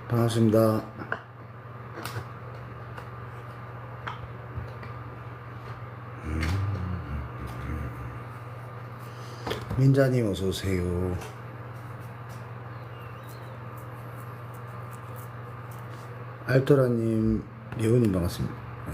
반갑습니다. 민자님 어서오세요. 알토라님, 예원님 반갑습니다. 네.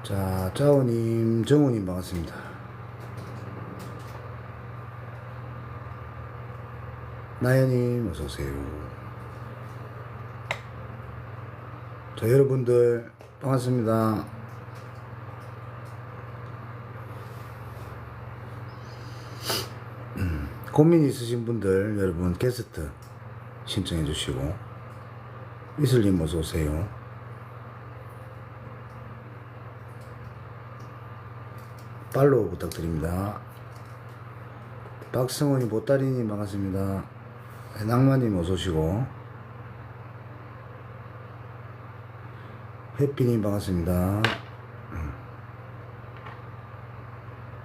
자, 짜오님, 정우님 반갑습니다. 나연님 어서오세요. 자, 여러분들 반갑습니다. 고민 있으신 분들 여러분 게스트 신청해 주시고, 이슬님 어서오세요. 팔로우 부탁드립니다. 박승원님, 보따리님 반갑습니다. 낭만님 어서오시고, 해피님 반갑습니다.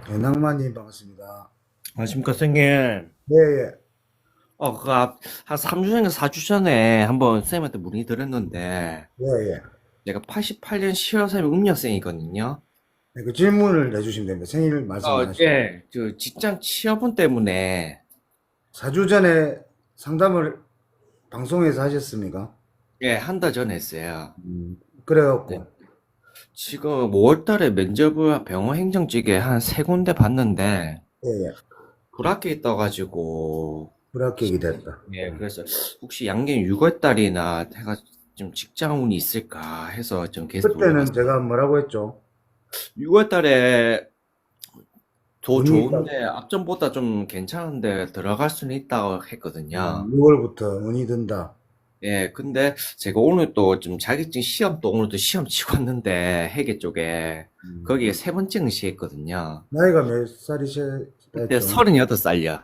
낭만님 반갑습니다. 안녕하십니까, 선생님. 예. 한 3주 전에, 4주 전에 한번 선생님한테 문의 드렸는데, 예. 제가 88년 10월 3일 음력생이거든요. 네, 그 질문을 내주시면 됩니다. 생일 말씀 안 하시고. 예, 저 직장 취업은 때문에, 4주 전에 상담을 방송에서 하셨습니까? 예, 한 달 전에 했어요. 그래갖고. 네. 지금 5월 달에 면접을 병원 행정직에 한 3군데 봤는데, 예. 불합격이 떠가지고, 불합격이 됐다. 예, 그래서 혹시 양갱 6월 달이나 해가 좀 직장운이 있을까 해서 좀 계속 그때는 올려봤어요. 제가 뭐라고 했죠? 6월 달에 더 운이 좋은데 앞전보다 좀 괜찮은데 들어갈 수는 있다고 했거든요. 6월부터 운이 든다. 예, 근데 제가 오늘 또 좀 자격증 시험 또 오늘도 시험 치고 왔는데 회계 쪽에 거기에 3번째 응시했거든요. 나이가 몇 살이셨죠? 그때 38살이요.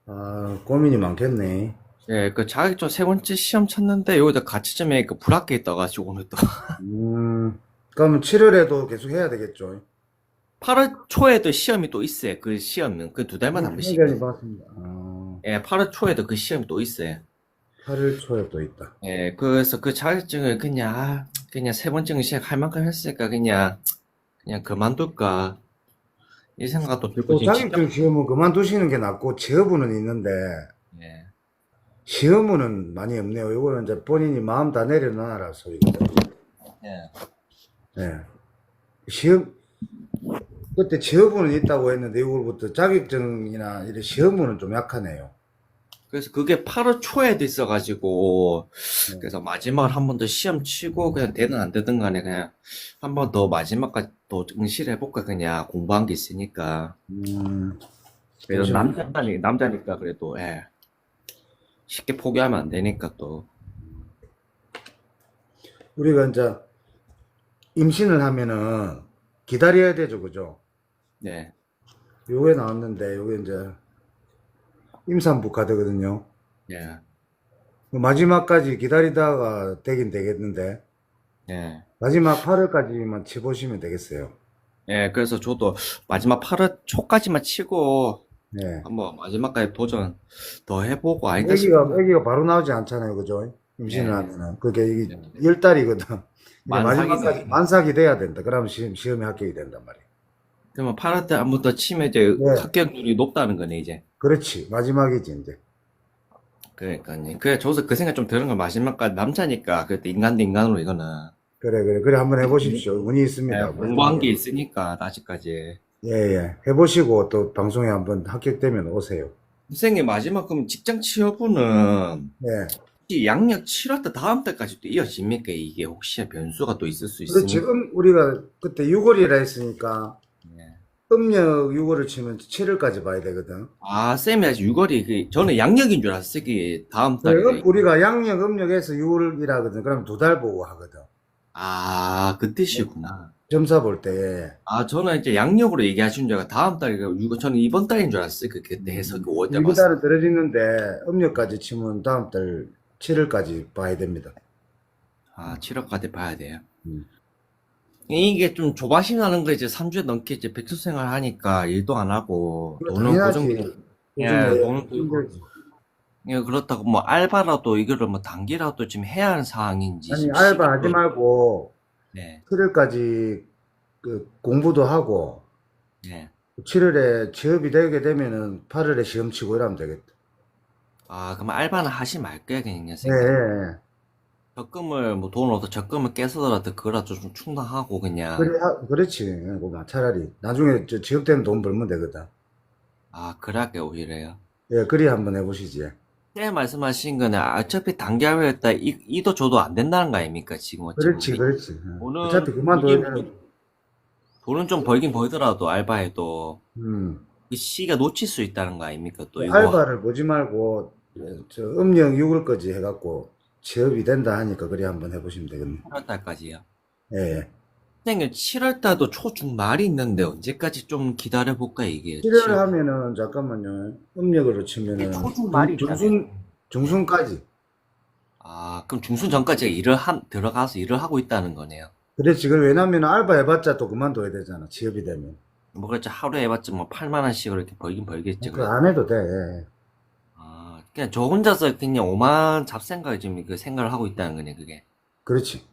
아, 고민이 많겠네. 예, 그 자격증 3번째 시험 쳤는데 여기다 가치점에 그 불합격이 떠가지고 오늘 또 그럼 7월에도 계속 해야 되겠죠? 8월 초에도 시험이 또 있어요. 그 시험은 그 2달마다 한 번씩. 굉장히 봤습니다. 예, 8월 초에도 그 시험이 또 있어요. 8월 초에 또 있다. 예, 그래서 그 자격증을 그냥 3번째 응시할 만큼 했으니까 그냥 그만둘까 이 생각도 들고 또 지금 자격증 시험은 그만두시는 게 낫고, 취업은 있는데, 예, 시험은 많이 없네요. 이거는 이제 본인이 마음 다 내려놔라 소리거든요. 예. 예. 시험, 그때 취업은 있다고 했는데, 이걸부터 자격증이나 이런 시험은 좀 약하네요. 그래서 그게 8월 초에도 있어가지고 그래서 마지막으로 한 번 더 시험 치고 그냥 되든 안 되든 간에 그냥 한 번 더 마지막까지 또 응시를 해볼까 그냥 공부한 게 있으니까 그래도 남자니까 그래도 예. 쉽게 포기하면 안 되니까 또 우리가 이제 임신을 하면은 기다려야 되죠, 그죠? 네. 요게 나왔는데, 요게 이제 임산부 카드거든요. 예. 마지막까지 기다리다가 되긴 되겠는데, 예. 마지막 8월까지만 치보시면 되겠어요. 예, 그래서 저도 마지막 8월 초까지만 치고 네. 한번 마지막까지 도전 더 해보고 아니다 싶으면 애기가 바로 나오지 않잖아요, 그죠? 임신을 네. 하면은. 그게 이게 10달이거든. 마지막까지 만삭이 돼야 된다. 그러면 시험에 합격이 된단 말이에요. 그러면 8월 때 한 번 더 치면 이제 네. 합격률이 높다는 거네, 이제. 그렇지. 마지막이지, 이제. 그러니까요. 그래, 저도 그 생각 좀 드는 거 마지막까지 남자니까, 그때 인간 대 인간으로 이거는. 그래. 한번 해보십시오. 운이 예, 있습니다. 공부한 게 있으니까, 아직까지. 예. 해보시고 또 방송에 한번 합격되면 오세요. 선생님, 마지막 그럼 직장 취업은 네. 혹시 양력 7월 때 다음 달까지 또 이어집니까? 이게 혹시 변수가 또 있을 수 근데 있으니까. 지금 우리가 그때 6월이라 했으니까 예. 음력 6월을 치면 7월까지 봐야 되거든. 아, 쌤이 아직 6월이, 저는 양력인 줄 알았어요. 그게 다음 달에. 우리가 양력, 음력에서 6월이라거든. 그럼 2달 보고 하거든. 아, 그 뜻이구나. 점사 볼 때. 아, 저는 이제 양력으로 얘기하신 줄 알고 다음 달이고, 저는 이번 달인 줄 알았어요. 그때 해석이 5월 때 봤어요. 일기달은 떨어지는데 음력까지 치면 다음 달 7월까지 봐야 됩니다. 아, 7월까지 봐야 돼요. 음. 이게 좀 조바심 나는 거 이제 3주 넘게 이제 백수 생활 하니까 일도 안 하고, 이거 돈은 당연하지. 고정되는, 예, 요즘에 돈은 힘들지. 예, 그렇다고 뭐 알바라도 이거를 뭐 단기라도 지금 해야 하는 상황인지 아니, 지금 알바 하지 시기도, 말고 네, 7월까지 그 공부도 하고 네. 7월에 취업이 되게 되면은 8월에 시험 치고 이러면 되겠다. 아, 그럼 알바는 하지 말거야, 그냥 예, 생각. 예, 예. 적금을, 뭐 돈을 얻어 적금을 깨서라도 그거라도 좀 충당하고 그냥, 그래, 그렇지. 그거 차라리. 나중에 취업되면 돈 벌면 되거든. 아, 그러게 오히려요. 예, 그리 한번 해보시지. 때 말씀하신 거는 어차피 단기화했다 이도 저도 안 된다는 거 아닙니까? 지금 어찌 그렇지, 보면. 그렇지. 어차피 돈은 그만둬야 이게 되는, 돈은 좀 벌긴 벌더라도 알바해도 음. 그 시기가 놓칠 수 있다는 거 아닙니까? 또 이거 알바를 보지 말고, 저 음력 6월까지 해갖고 취업이 된다 하니까 그리 한번 해보시면 되겠네. 8월 달까지요. 예, 예. 선생님 7월 달도 초중 말이 있는데 언제까지 좀 기다려 볼까 이게 7월 취업. 하면은, 잠깐만요. 음력으로 이게 치면은, 초중 말이 있잖아요. 중순까지. 아, 그럼 중순 전까지 들어가서 일을 하고 있다는 거네요. 그래, 지금 왜냐면 알바 해봤자 또 그만둬야 되잖아. 취업이 되면. 뭐 그렇죠. 하루에 해봤자 뭐 8만 원씩으로 이렇게 벌긴 벌겠죠. 그 그래도. 안 해도 돼. 아, 그냥 저 혼자서 그냥 오만 잡생각을 지금 그 생각을 하고 있다는 거네, 그게. 그렇지.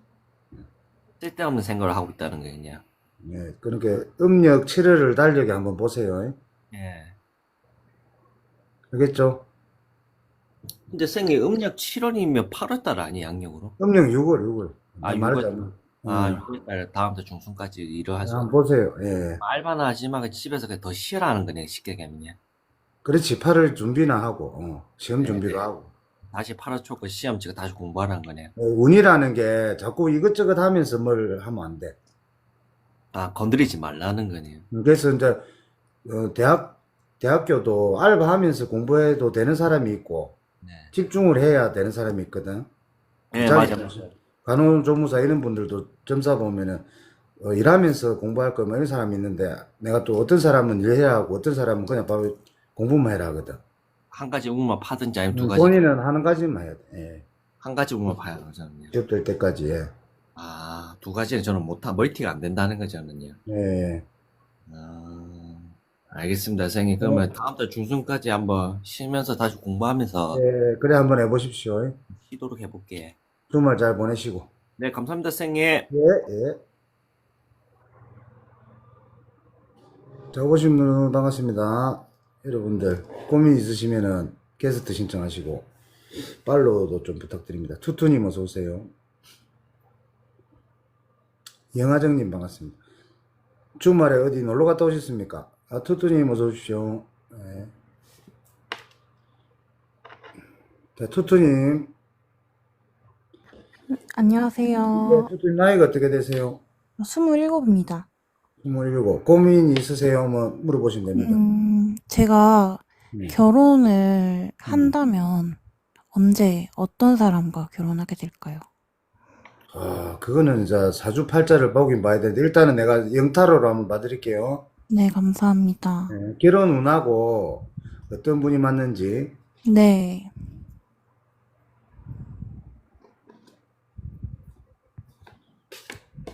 쓸데없는 생각을 하고 있다는 거예요, 그냥. 예, 그러니까 음력 7월을 달력에 한번 보세요. 예. 알겠죠? 근데 선생님 음력 7월이면 8월 달 아니 양력으로? 음력 6월. 아, 말하자면. 6월 달 다음 달 중순까지 일을 한번 하죠. 보세요. 예. 알바나 하지만 그 집에서 그냥 더 쉬라는 거네, 쉽게 얘기하면. 그렇지. 8월 준비나 하고, 시험 네, 준비도 네. 하고. 다시 8월 초그 시험 치고 다시 공부하라는 거네요. 운이라는 게 자꾸 이것저것 하면서 뭘 하면 안 돼. 아, 건드리지 말라는 거네요. 그래서 이제, 대학교도 알바하면서 공부해도 되는 사람이 있고, 네. 집중을 해야 되는 사람이 있거든. 네, 자기 맞아요. 간호조무사 이런 분들도 점사 보면은, 일하면서 공부할 거면 이런 사람이 있는데, 내가 또 어떤 사람은 일해야 하고, 어떤 사람은 그냥 바로 공부만 해라 하거든. 한 가지 우만 파든지 아니면 두 가지, 본인은 하는 가지만 해야 돼. 예. 한 가지 우만 파야 저는요. 취업될 때까지. 예. 아, 두 가지는 저는 멀티가 안 된다는 거죠, 저는요. 예. 아, 알겠습니다, 선생님. 그러면 다음 달 중순까지 한번 쉬면서 다시 공부하면서 예, 그래 한번 해보십시오. 쉬도록 해볼게요. 주말 잘 보내시고. 네, 감사합니다, 선생님. 예, 예. 자, 오신 분 반갑습니다. 여러분들, 고민 있으시면은 게스트 신청하시고, 팔로우도 좀 부탁드립니다. 투투님 어서 오세요. 영하정님 반갑습니다. 주말에 어디 놀러 갔다 오셨습니까? 아, 투투님 어서 오십시오. 예. 자, 투투님. 안녕하세요. 투투님 나이가 어떻게 되세요? 27입니다. 27. 고민이 있으세요? 뭐 물어보시면 됩니다. 제가 음. 결혼을 한다면 언제 어떤 사람과 결혼하게 될까요? 아, 그거는 이제 사주팔자를 보긴 봐야 되는데, 일단은 내가 영타로로 한번 봐드릴게요. 네, 감사합니다. 예, 결혼 운하고 어떤 분이 맞는지. 네,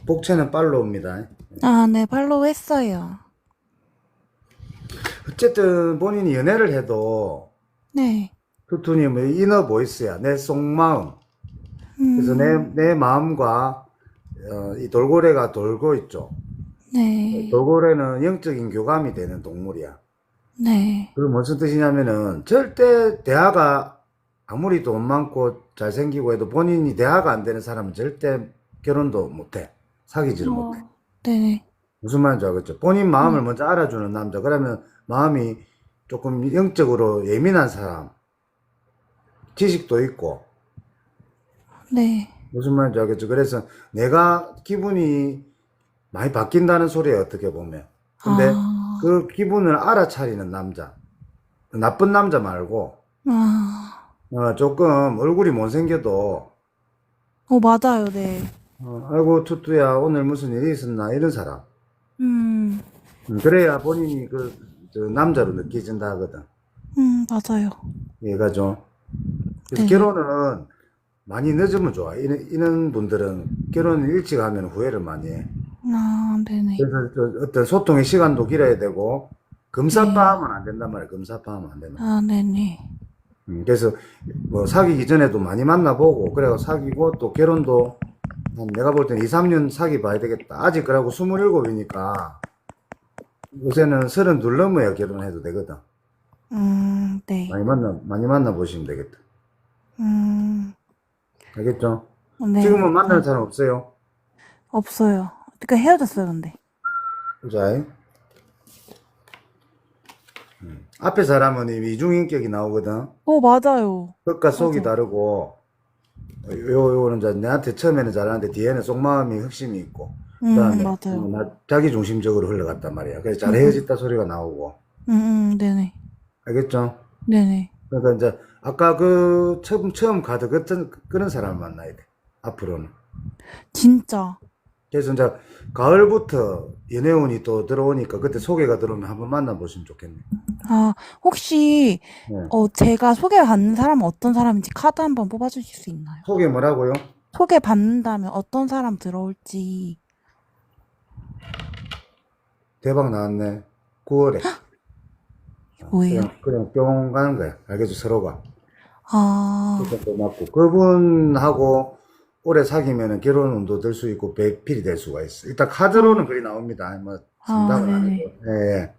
복채는 팔로우입니다. 아, 네, 팔로우 했어요. 어쨌든 본인이 연애를 해도 네, 투투님의 이너 보이스야. 내 속마음. 그래서 내 마음과 이 돌고래가 돌고 있죠. 네, 돌고래는 영적인 교감이 되는 동물이야. 네, 그럼 무슨 뜻이냐면은 절대 대화가 아무리 돈 많고 잘생기고 해도 본인이 대화가 안 되는 사람은 절대 결혼도 못해. 사귀지를 못해. 네, 무슨 말인지 알겠죠? 본인 마음을 먼저 알아주는 남자. 그러면 마음이 조금 영적으로 예민한 사람. 지식도 있고. 네, 무슨 말인지 알겠죠? 그래서 내가 기분이 많이 바뀐다는 소리예요, 어떻게 보면. 근데 아, 그 기분을 알아차리는 남자. 나쁜 남자 말고, 아, 조금 얼굴이 못생겨도, 맞아요, 네. 아이고, 투투야, 오늘 무슨 일이 있었나? 이런 사람. 음, 그래야 본인이 저 남자로 느껴진다 하거든. 맞아요. 얘가 좀. 그래서 네네. 결혼은 많이 늦으면 좋아. 이런 분들은 결혼을 일찍 하면 후회를 많이 해. 아, 네네. 그래서 어떤 소통의 시간도 길어야 되고, 네. 금사빠하면 안 된단 말이야. 금사빠하면 안 된다. 아, 네네. 그래서 뭐 사귀기 전에도 많이 만나보고, 그래고 사귀고 또 결혼도 한 내가 볼 땐 2, 3년 사귀 봐야 되겠다. 아직 그러고 27이니까 요새는 32 넘어야 결혼해도 되거든. 네. 많이 만나 보시면 되겠다. 음, 알겠죠? 네. 지금은 만나는 사람 없어요? 없어요. 그러니까 헤어졌어요, 근데. 그죠? 앞에 사람은 이 이중인격이 나오거든. 맞아요. 겉과 속이 맞아. 다르고, 요거는 이제 내한테 처음에는 잘하는데 뒤에는 속마음이 흑심이 있고, 그 다음에 맞아요. 자기 중심적으로 흘러갔단 말이야. 그래서 잘 음, 음, 헤어졌다 소리가 나오고. 네네. 알겠죠? 네네. 그러니까 이제 아까 처음 가드 같은 그런 사람을 만나야 돼. 앞으로는. 진짜. 그래서 이제 가을부터 연애운이 또 들어오니까 그때 소개가 들어오면 한번 만나보시면 좋겠네. 아, 혹시, 네. 제가 소개받는 사람은 어떤 사람인지 카드 한번 뽑아주실 수 있나요? 소개 뭐라고요? 소개받는다면 어떤 사람 들어올지. 대박 나왔네. 9월에. 이게 뭐예요? 그냥 뿅 가는 거야. 알겠죠? 서로가. 아, 그것도 맞고. 그분하고 오래 사귀면은 결혼 운도 될 수 있고 배필이 될 수가 있어. 일단 카드로는 그리 나옵니다. 뭐 상담은 네네. 아니고. 예, 예.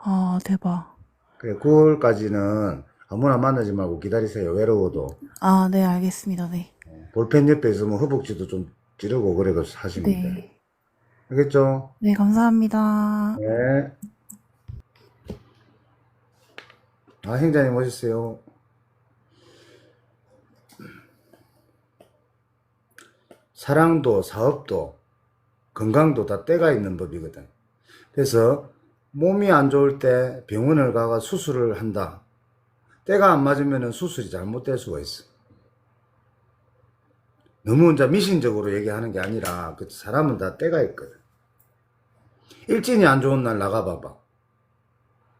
아, 대박. 그래, 9월까지는 아무나 만나지 말고 기다리세요. 외로워도. 아, 네, 알겠습니다. 네. 볼펜 옆에 있으면 허벅지도 좀 찌르고 그래서 하시면 돼. 네. 알겠죠? 네, 감사합니다. 네. 아, 행자님 오셨어요. 사랑도 사업도 건강도 다 때가 있는 법이거든. 그래서 몸이 안 좋을 때 병원을 가가 수술을 한다. 때가 안 맞으면 수술이 잘못될 수가 있어. 너무 이제 미신적으로 얘기하는 게 아니라 그 사람은 다 때가 있거든. 일진이 안 좋은 날 나가봐봐.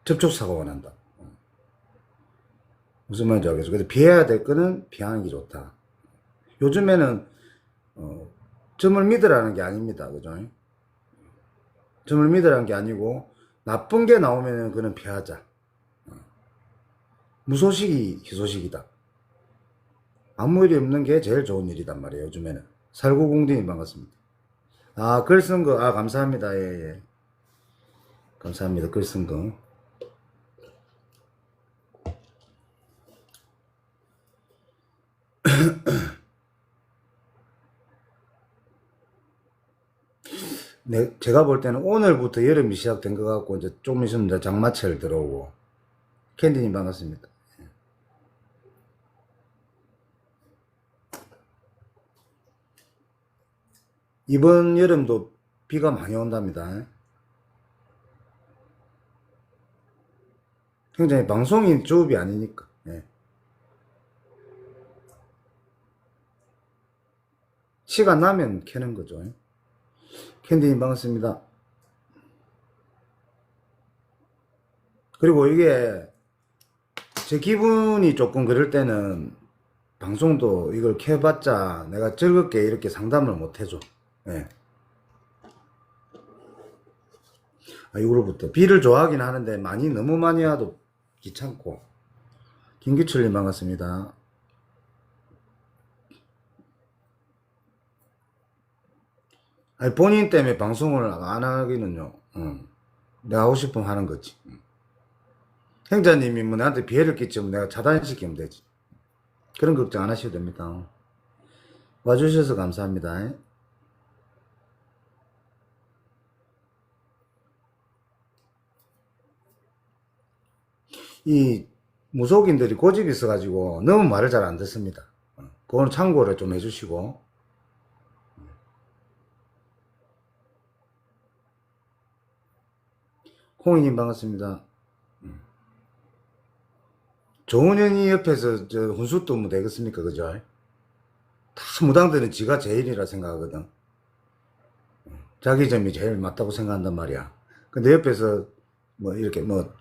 접촉사고가 난다. 무슨 말인지 알겠어. 그래서 피해야 될 거는 피하는 게 좋다. 요즘에는 점을 믿으라는 게 아닙니다. 그죠? 점을 믿으라는 게 아니고 나쁜 게 나오면은 그는 피하자. 무소식이 희소식이다. 아무 일이 없는 게 제일 좋은 일이단 말이에요. 요즘에는. 살구공딩이 반갑습니다. 아, 글 쓴 거, 아, 감사합니다. 예, 예. 감사합니다. 글 쓴 거. 네, 제가 볼 때는 오늘부터 여름이 시작된 것 같고, 이제 좀 있으면 이제 장마철 들어오고. 캔디님 반갑습니다. 이번 여름도 비가 많이 온답니다. 굉장히 방송인 조업이 아니니까. 예. 시간 나면 켜는 거죠. 캔디님 반갑습니다. 그리고 이게 제 기분이 조금 그럴 때는 방송도 이걸 켜봤자 내가 즐겁게 이렇게 상담을 못 해줘. 예. 아, 이거로부터 비를 좋아하긴 하는데 너무 많이 와도 귀찮고. 김규철님 반갑습니다. 아니, 본인 때문에 방송을 안 하기는요. 내가 하고 싶으면 하는 거지. 행자님이 뭐 나한테 피해를 끼치면 내가 차단시키면 되지. 그런 걱정 안 하셔도 됩니다. 와주셔서 감사합니다. 이 무속인들이 고집이 있어가지고 너무 말을 잘 안 듣습니다. 그거는 참고를 좀 해주시고. 홍희님 반갑습니다. 조은현이 옆에서 저 훈수 뜨면 되겠습니까? 그죠? 다 무당들은 지가 제일이라 생각하거든. 자기 점이 제일 맞다고 생각한단 말이야. 근데 옆에서 뭐 이렇게 뭐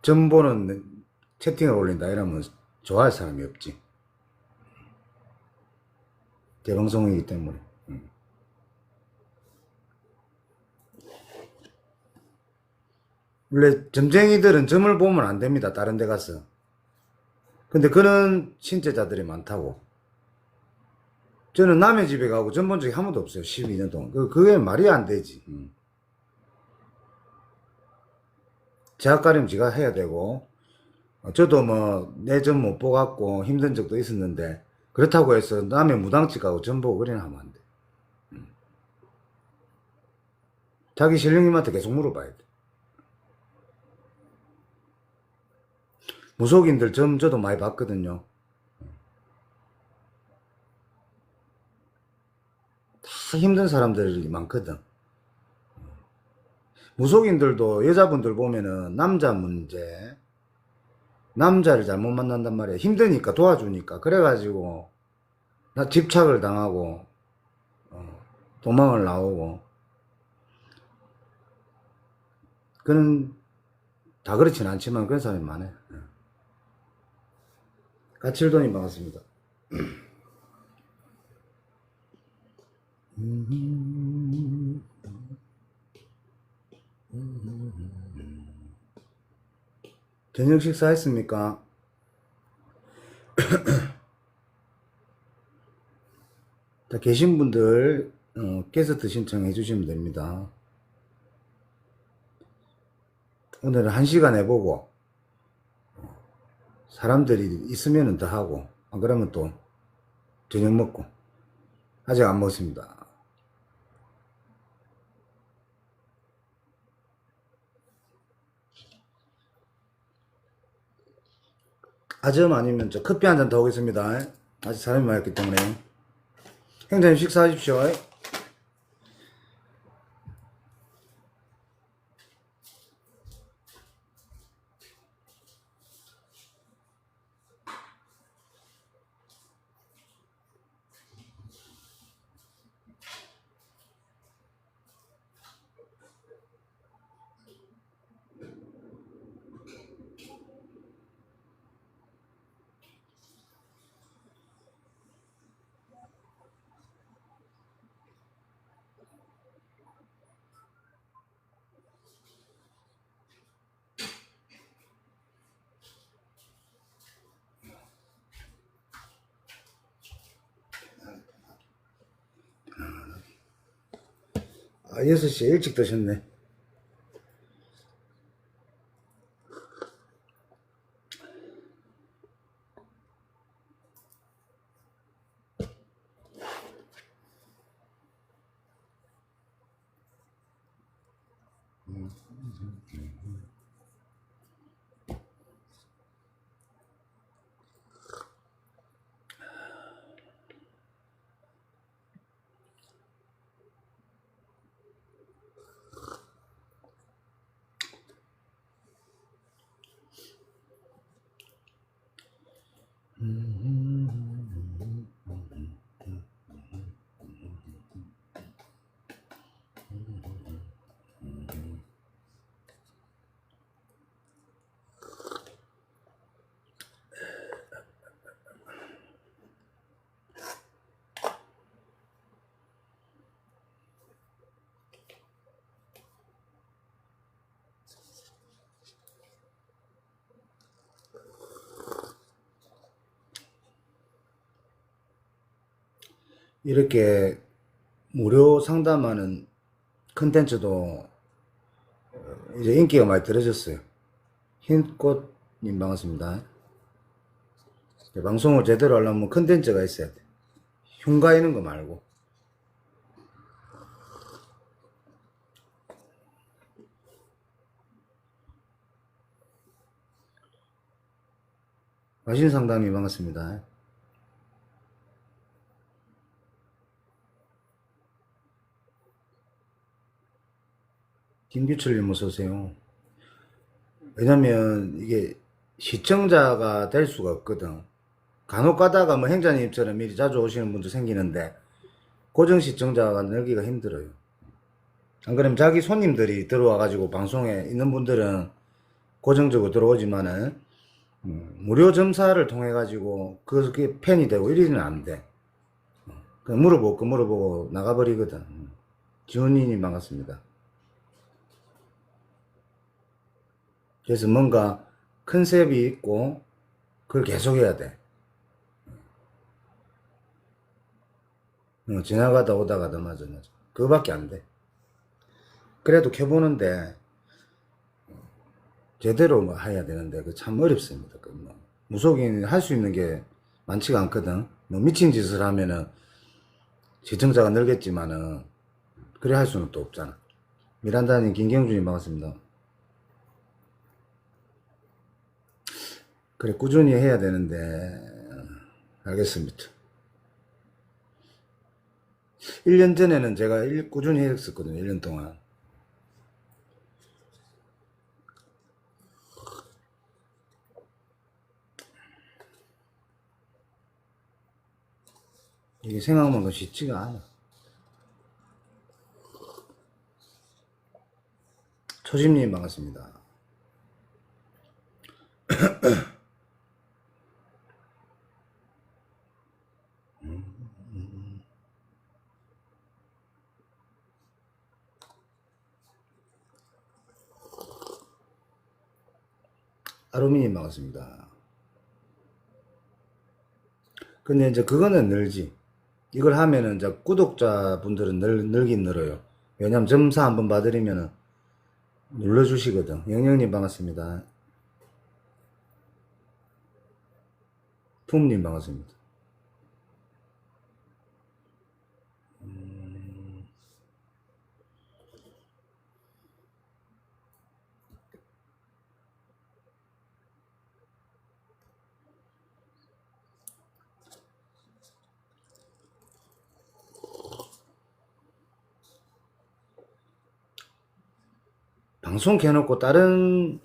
점 보는 채팅을 올린다 이러면 좋아할 사람이 없지. 재방송이기 때문에. 원래 점쟁이들은 점을 보면 안 됩니다. 다른 데 가서. 근데 그런 신체자들이 많다고. 저는 남의 집에 가고 점 본 적이 한 번도 없어요. 12년 동안. 그게 말이 안 되지. 제가 가려면 지가 해야 되고, 저도 뭐, 내 점 못 보갖고 힘든 적도 있었는데, 그렇다고 해서 남의 무당집 가고 점 보고 그래나 하면 안 돼. 자기 신령님한테 계속 물어봐야 돼. 무속인들 점 저도 많이 봤거든요. 다 힘든 사람들이 많거든. 무속인들도 여자분들 보면은 남자 문제, 남자를 잘못 만난단 말이야. 힘드니까 도와주니까. 그래가지고 나 집착을 당하고 도망을 나오고. 그는 다 그렇진 않지만 그런 사람이 많아요. 까칠돈이 반갑습니다. 저녁 식사했습니까? 다 계신 분들 게스트 신청해 주시면 됩니다. 오늘은 1시간 해보고 사람들이 있으면 더 하고 안 그러면 또 저녁 먹고. 아직 안 먹었습니다. 아점 아니면 저 커피 한 잔 더 오겠습니다. 아직 사람이 많았기 때문에. 형님 식사하십시오. 아, 6시에 일찍 드셨네. 이렇게 무료 상담하는 컨텐츠도 이제 인기가 많이 들어졌어요. 흰꽃님 반갑습니다. 방송을 제대로 하려면 컨텐츠가 있어야 돼. 흉가이는 거 말고. 마신 상담이 반갑습니다. 김규철님 어서오세요. 왜냐면 이게 시청자가 될 수가 없거든. 간혹 가다가 뭐 행자님처럼 미리 자주 오시는 분도 생기는데 고정 시청자가 늘기가 힘들어요. 안 그러면 자기 손님들이 들어와가지고 방송에 있는 분들은 고정적으로 들어오지만은 무료 점사를 통해 가지고 그게 팬이 되고 이러지는 안 돼. 그냥 물어보고 나가버리거든. 지훈이님 반갑습니다. 그래서 뭔가 컨셉이 있고 그걸 계속 해야 돼. 지나가다 오다가다 맞아. 그거밖에 안 돼. 그래도 켜보는데 제대로 뭐 해야 되는데 그 참 어렵습니다. 그 뭐 무속인 할 수 있는 게 많지가 않거든. 뭐 미친 짓을 하면은 시청자가 늘겠지만은 그래 할 수는 또 없잖아. 미란다님, 김경준님 반갑습니다. 그래 꾸준히 해야 되는데 알겠습니다. 1년 전에는 제가 꾸준히 했었거든요. 1년 동안. 이게 생각만큼 쉽지가 않아. 초심님 반갑습니다. 아루미님 반갑습니다. 근데 이제 그거는 늘지. 이걸 하면은 이제 구독자분들은 늘긴 늘어요. 왜냐면 점사 한번 봐드리면은 눌러주시거든. 영영님 반갑습니다. 품님 반갑습니다. 방송 켜놓고 다른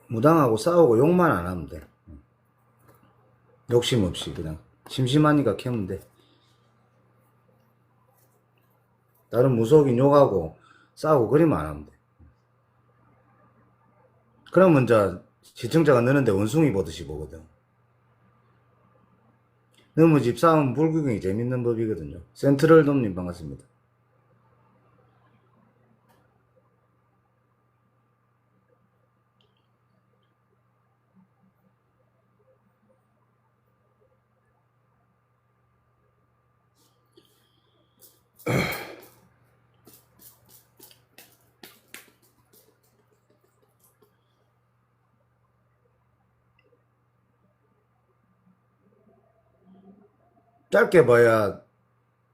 무당하고 싸우고 욕만 안 하면 돼. 욕심 없이 그냥 심심하니까 켜면 돼. 다른 무속인 욕하고 싸우고 그리면 안 하면 돼. 그러면 이제 시청자가 느는데 원숭이 보듯이 보거든. 너무 집 싸움 불구경이 재밌는 법이거든요. 센트럴돔님 반갑습니다. 짧게 봐야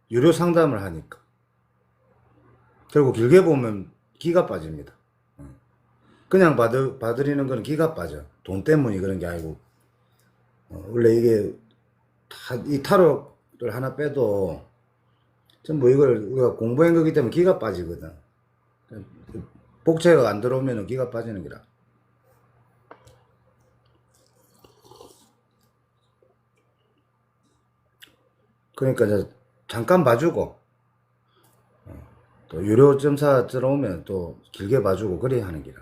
유료 상담을 하니까. 결국 길게 보면 기가 빠집니다. 그냥 봐드리는 거는 기가 빠져. 돈 때문에 그런 게 아니고. 원래 이게 이 타로를 하나 빼도 전부 이걸 우리가 공부한 거기 때문에 기가 빠지거든. 복채가 안 들어오면 기가 빠지는 기라. 그러니까 이제 잠깐 봐주고 또 유료 점사 들어오면 또 길게 봐주고 그래야 하는 기라.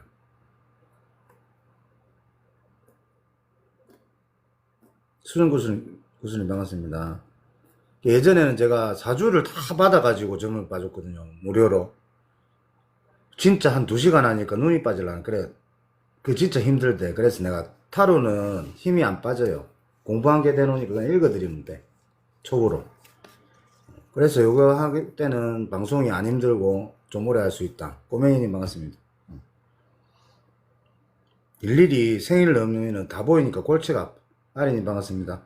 수정 구슬님 반갑습니다. 예전에는 제가 4주를 다 받아가지고 점을 봐줬거든요. 무료로. 진짜 한 2시간 하니까 눈이 빠질라는. 그래. 그 진짜 힘들대. 그래서 내가 타로는 힘이 안 빠져요. 공부한 게 되노니까 그냥 읽어드리면 돼. 촉으로. 그래서 이거 할 때는 방송이 안 힘들고 좀 오래 할 수 있다. 꼬맹이님 반갑습니다. 일일이 생일 넘으면 다 보이니까 골치가 아파. 아리님 반갑습니다.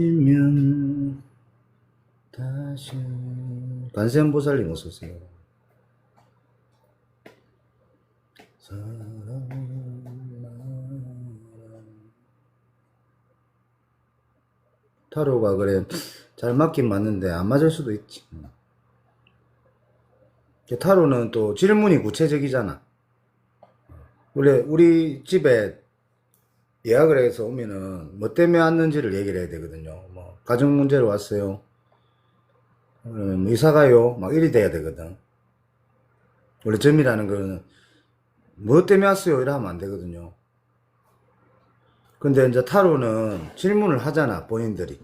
이면 다시 관세음보살님 어서오세요. 타로가 그래 잘 맞긴 맞는데 안 맞을 수도 있지. 타로는 또 질문이 구체적이잖아. 원래 우리 집에 예약을 해서 오면은 뭐 때문에 왔는지를 얘기를 해야 되거든요. 뭐 가정 문제로 왔어요. 그러면 뭐 이사 가요. 막 이리 돼야 되거든. 원래 점이라는 거는 뭐 때문에 왔어요 이러 하면 안 되거든요. 근데 이제 타로는 질문을 하잖아 본인들이.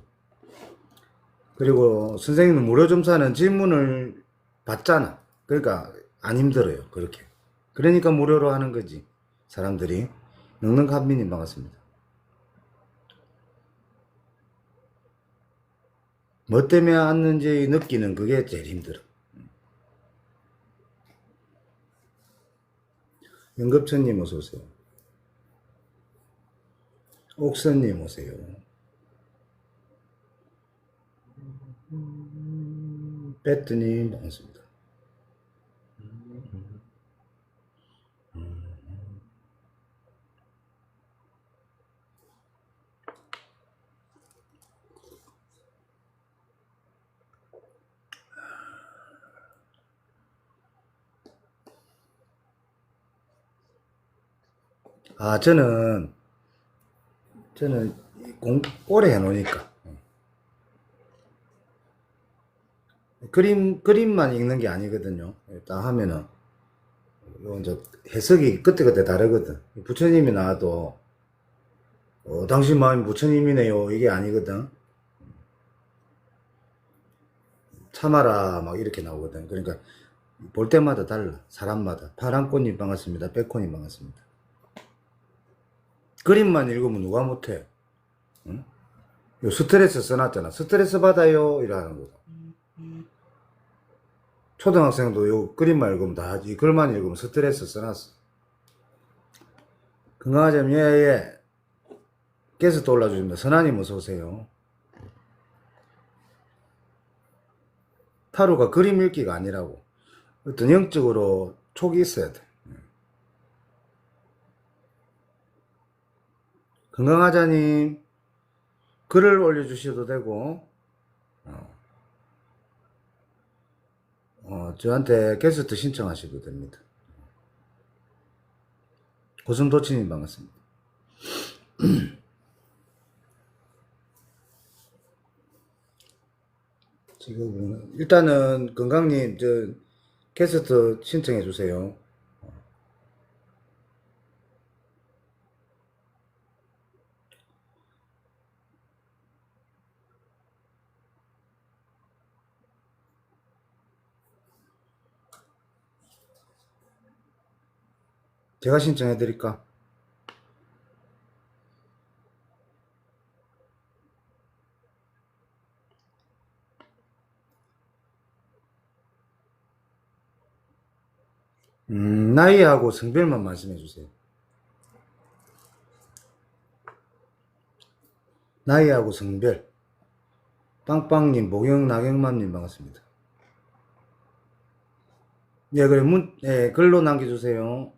그리고 선생님은 무료점사는 질문을 받잖아. 그러니까 안 힘들어요 그렇게. 그러니까 무료로 하는 거지 사람들이. 능능한민님 반갑습니다. 뭐 때문에 왔는지 느끼는 그게 제일 힘들어. 연급천님 어서오세요. 옥선님 오세요. 배트님 반갑습니다. 아 저는 오래 해놓으니까 그림만 읽는 게 아니거든요. 딱 하면은 요 이제 해석이 그때그때 다르거든. 부처님이 나와도 당신 마음이 부처님이네요 이게 아니거든. 참아라 막 이렇게 나오거든. 그러니까 볼 때마다 달라. 사람마다. 파란꽃님 반갑습니다. 백호님 반갑습니다. 그림만 읽으면 누가 못해? 응? 요 스트레스 써놨잖아. 스트레스 받아요 이러는 거다. 초등학생도 요 그림만 읽으면 다 하지. 이 글만 읽으면 스트레스 써놨어. 건강하자면 예예. 게스트 올라주십니다. 선아님 어서오세요. 타로가 그림 읽기가 아니라고. 어떤 영적으로 촉이 있어야 돼. 건강하자님 글을 올려주셔도 되고 저한테 게스트 신청하셔도 됩니다. 고슴도치님 반갑습니다. 지금 일단은 건강님 저 게스트 신청해 주세요. 제가 신청해 드릴까? 나이하고 성별만 말씀해 주세요. 나이하고 성별. 빵빵님, 목영, 나경맘님 반갑습니다. 예, 그래, 글로 남겨주세요.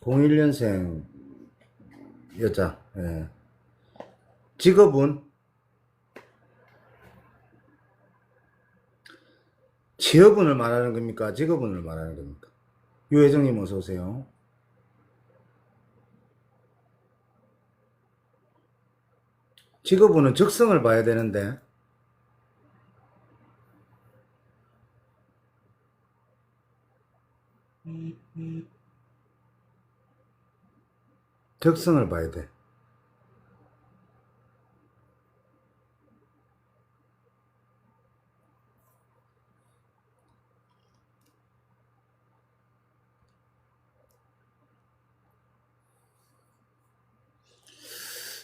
(01년생) 여자. 예. 직업은? 취업운을 말하는 겁니까? 직업운을 말하는 겁니까? 유혜정님 어서오세요. 직업운은 적성을 봐야 되는데 적성을 봐야 돼.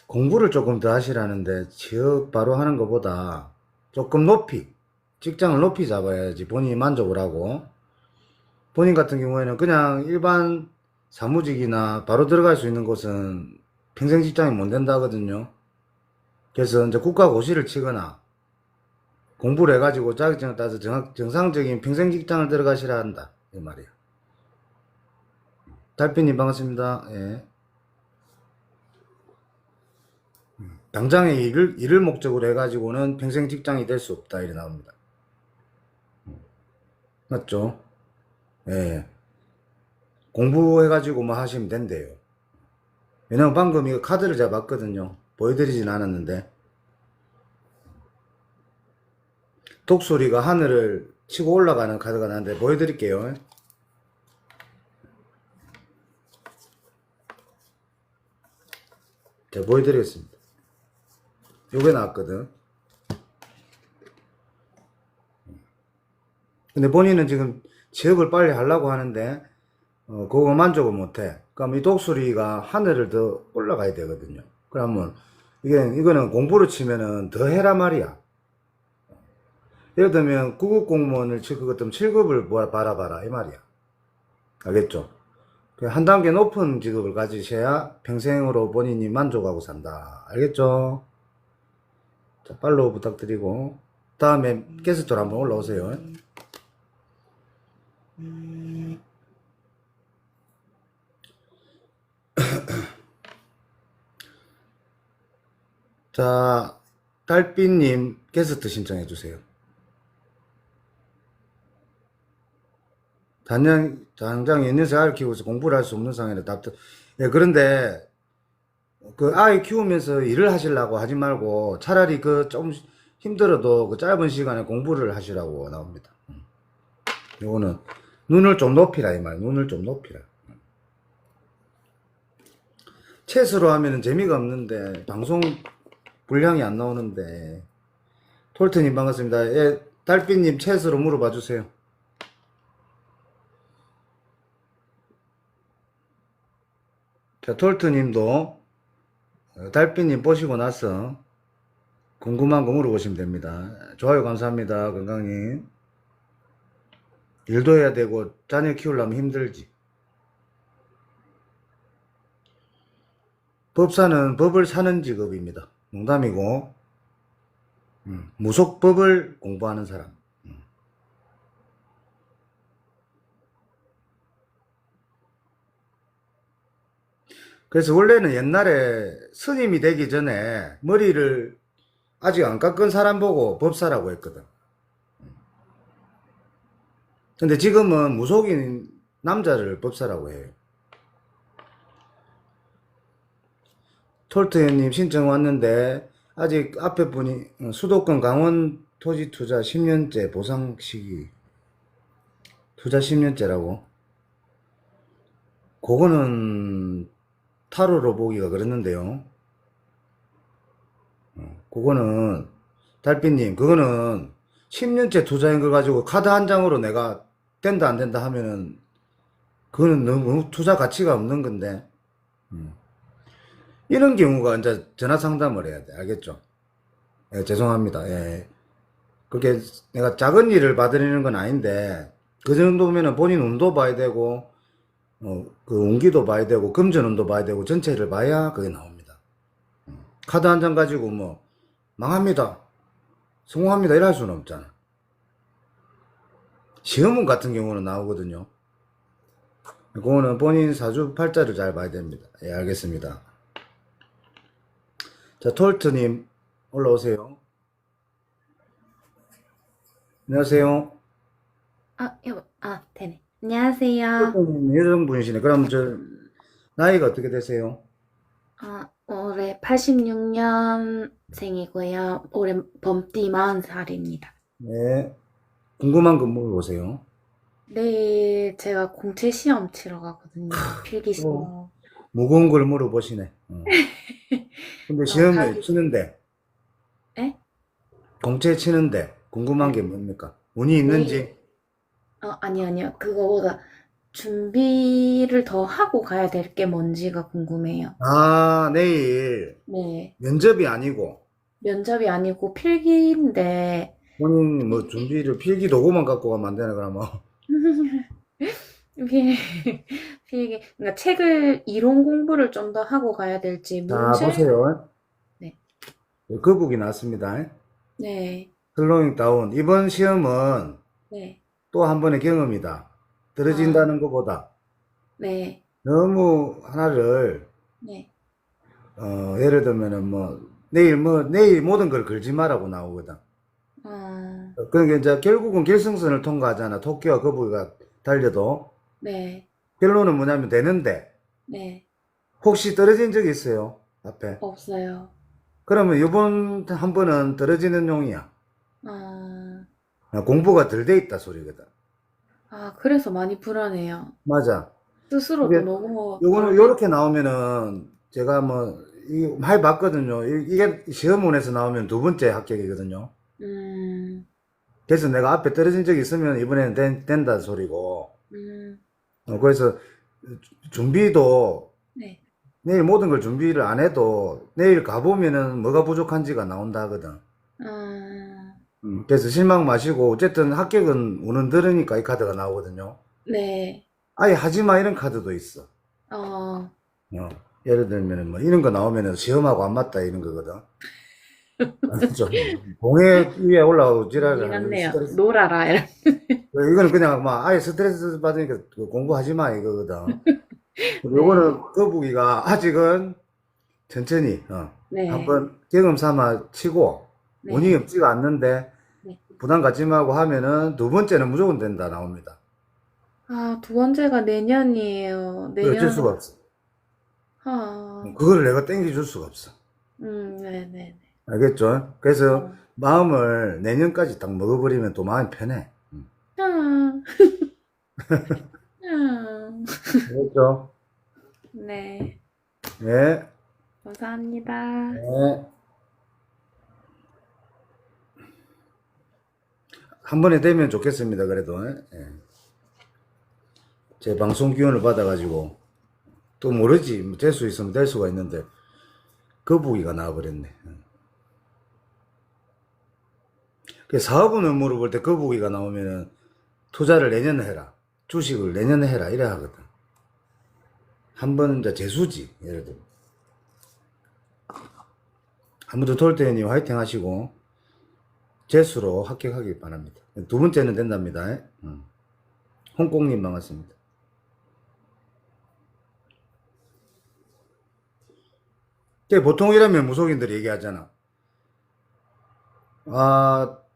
공부를 조금 더 하시라는데 취업 바로 하는 것보다 조금 높이 직장을 높이 잡아야지 본인이 만족을 하고, 본인 같은 경우에는 그냥 일반 사무직이나 바로 들어갈 수 있는 곳은 평생 직장이 못 된다 하거든요. 그래서 이제 국가고시를 치거나 공부를 해가지고 자격증을 따서 정상적인 평생 직장을 들어가시라 한다 이 말이야. 달빛님 반갑습니다. 예. 당장에 일을 목적으로 해가지고는 평생 직장이 될 수 없다. 이래 나옵니다. 맞죠? 예. 공부해가지고 뭐 하시면 된대요. 왜냐면 방금 이거 카드를 제가 봤거든요. 보여드리진 않았는데. 독수리가 하늘을 치고 올라가는 카드가 나는데 보여드릴게요. 제가 보여드리겠습니다. 요게 나왔거든. 근데 본인은 지금 취업을 빨리 하려고 하는데 그거 만족을 못해. 그럼 이 독수리가 하늘을 더 올라가야 되거든요. 그러면 이거는 공부로 치면은 더 해라 말이야. 예를 들면 9급 공무원을 칠 것 같으면 7급을 바라봐라 이 말이야. 알겠죠? 한 단계 높은 직업을 가지셔야 평생으로 본인이 만족하고 산다. 알겠죠? 자, 팔로우 부탁드리고 다음에 게스트로 한번 올라오세요. 자, 달빛님 게스트 신청해 주세요. 당장 연년생 아이를 키우고서 공부를 할 수 없는 상황이라 예, 그런데 그 아이 키우면서 일을 하시려고 하지 말고 차라리 그 좀 힘들어도 그 짧은 시간에 공부를 하시라고 나옵니다. 요거는 눈을 좀 높이라 이 말. 눈을 좀 높이라. 채스로 하면은 재미가 없는데 방송 분량이 안 나오는데. 톨트님 반갑습니다. 예, 달빛님 채스로 물어봐 주세요. 자, 톨트님도 달빛님 보시고 나서 궁금한 거 물어보시면 됩니다. 좋아요 감사합니다. 건강님. 일도 해야 되고 자녀 키우려면 힘들지. 법사는 법을 사는 직업입니다. 농담이고 무속법을 공부하는 사람. 그래서 원래는 옛날에 스님이 되기 전에 머리를 아직 안 깎은 사람 보고 법사라고 했거든. 근데 지금은 무속인 남자를 법사라고 해요. 톨트님 신청 왔는데 아직 앞에 분이 수도권 강원 토지 투자 10년째 보상 시기 투자 10년째라고. 그거는 타로로 보기가 그랬는데요. 그거는 달빛님 그거는 10년째 투자한 걸 가지고 카드 한 장으로 내가 된다 안 된다 하면은 그거는 너무 투자 가치가 없는 건데 이런 경우가 이제 전화 상담을 해야 돼. 알겠죠? 예, 죄송합니다. 예. 그렇게 내가 작은 일을 받으려는 건 아닌데 그 정도면은 본인 운도 봐야 되고 그 운기도 봐야 되고 금전운도 봐야 되고 전체를 봐야 그게 나옵니다. 카드 한 장 가지고 뭐 망합니다, 성공합니다 이럴 수는 없잖아. 시험문 같은 경우는 나오거든요. 그거는 본인 사주팔자를 잘 봐야 됩니다. 예, 알겠습니다. 자, 톨트님 올라오세요. 안녕하세요. 네네. 안녕하세요. 톨트님 여성분이시네. 그럼 나이가 어떻게 되세요? 올해 86년생이고요. 올해 범띠 40살입니다. 네. 궁금한 거 물어보세요. 내일 제가 공채 시험 치러 가거든요. 필기 시험. 무거운 걸 물어보시네. 근데 시험에 치는데, 에? 공채 치는데, 궁금한 게 뭡니까? 운이 있는지? 아니요. 그거보다 준비를 더 하고 가야 될 게 뭔지가 궁금해요. 아, 내일 네. 면접이 아니고, 면접이 아니고 필기인데, 본인 뭐 준비를 필기 도구만 갖고 가면 안 되나, 그러면? 그러니까 책을, 이론 공부를 좀 더 하고 가야 될지, 자, 보세요. 네. 거북이 나왔습니다. 네. 슬로잉 다운. 이번 시험은 네. 또 한 번의 경험이다. 떨어진다는 것보다. 네. 너무 하나를, 네. 예를 들면은 내일 모든 걸 걸지 마라고 나오거든. 아, 그러니까 이제 결국은 결승선을 통과하잖아. 토끼와 거북이가 달려도. 네. 결론은 뭐냐면 되는데, 네. 혹시 떨어진 적이 있어요? 앞에. 없어요. 그러면 이번 한 번은 떨어지는 용이야. 아, 공부가 덜 돼 있다 소리거든. 그래서 많이 불안해요. 맞아. 스스로도 이게 너무 요거는 요렇게 나오면은 제가 많이 봤거든요. 이게 시험원에서 나오면 두 번째 합격이거든요. 음, 그래서 내가 앞에 떨어진 적이 있으면 이번에는 된다 소리고. 음, 그래서 준비도 네. 내일 모든 걸 준비를 안 해도 내일 가보면은 뭐가 부족한지가 나온다 하거든. 아, 그래서 실망 마시고 어쨌든 합격은 운은 들으니까 이 카드가 나오거든요. 네. 아예 하지 마 이런 카드도 있어. 어, 예를 들면은 이런 거 나오면은 시험하고 안 맞다 이런 거거든. 좀 공회 위에 올라가고 지랄을 이긴 하는 같네요. 스트레스. 놀아라, 이런. 이거는 그냥 아예 스트레스 받으니까 그 공부하지 마 이거거든. 그리고 네. 요거는 거북이가 아직은 천천히 네. 한번 경험 삼아 치고 운이 네. 없지가 않는데 네. 부담 갖지 말고 하면은 두 번째는 무조건 된다 나옵니다. 두 번째가 내년이에요. 그래 어쩔 내년, 수가 없어. 아, 그거를 내가 땡겨줄 수가 없어. 네네네. 알겠죠? 그래서 어. 마음을 내년까지 딱 먹어버리면 또 마음이 편해. 아, 아. 알겠죠? 네. 네. 감사합니다. 네. 한 번에 되면 좋겠습니다. 그래도. 예. 제 방송 기운을 받아가지고 또 모르지 될 수 있으면 될 수가 있는데 거북이가 나와버렸네. 그 사업은 의무로 볼 때 거북이가 나오면은 투자를 내년에 해라. 주식을 내년에 해라. 이래 하거든. 한 번 이제 재수지. 예를 들어. 아무튼 톨테님 화이팅 하시고 재수로 합격하길 바랍니다. 두 번째는 된답니다. 홍콩님 반갑습니다. 보통이라면 무속인들이 얘기하잖아.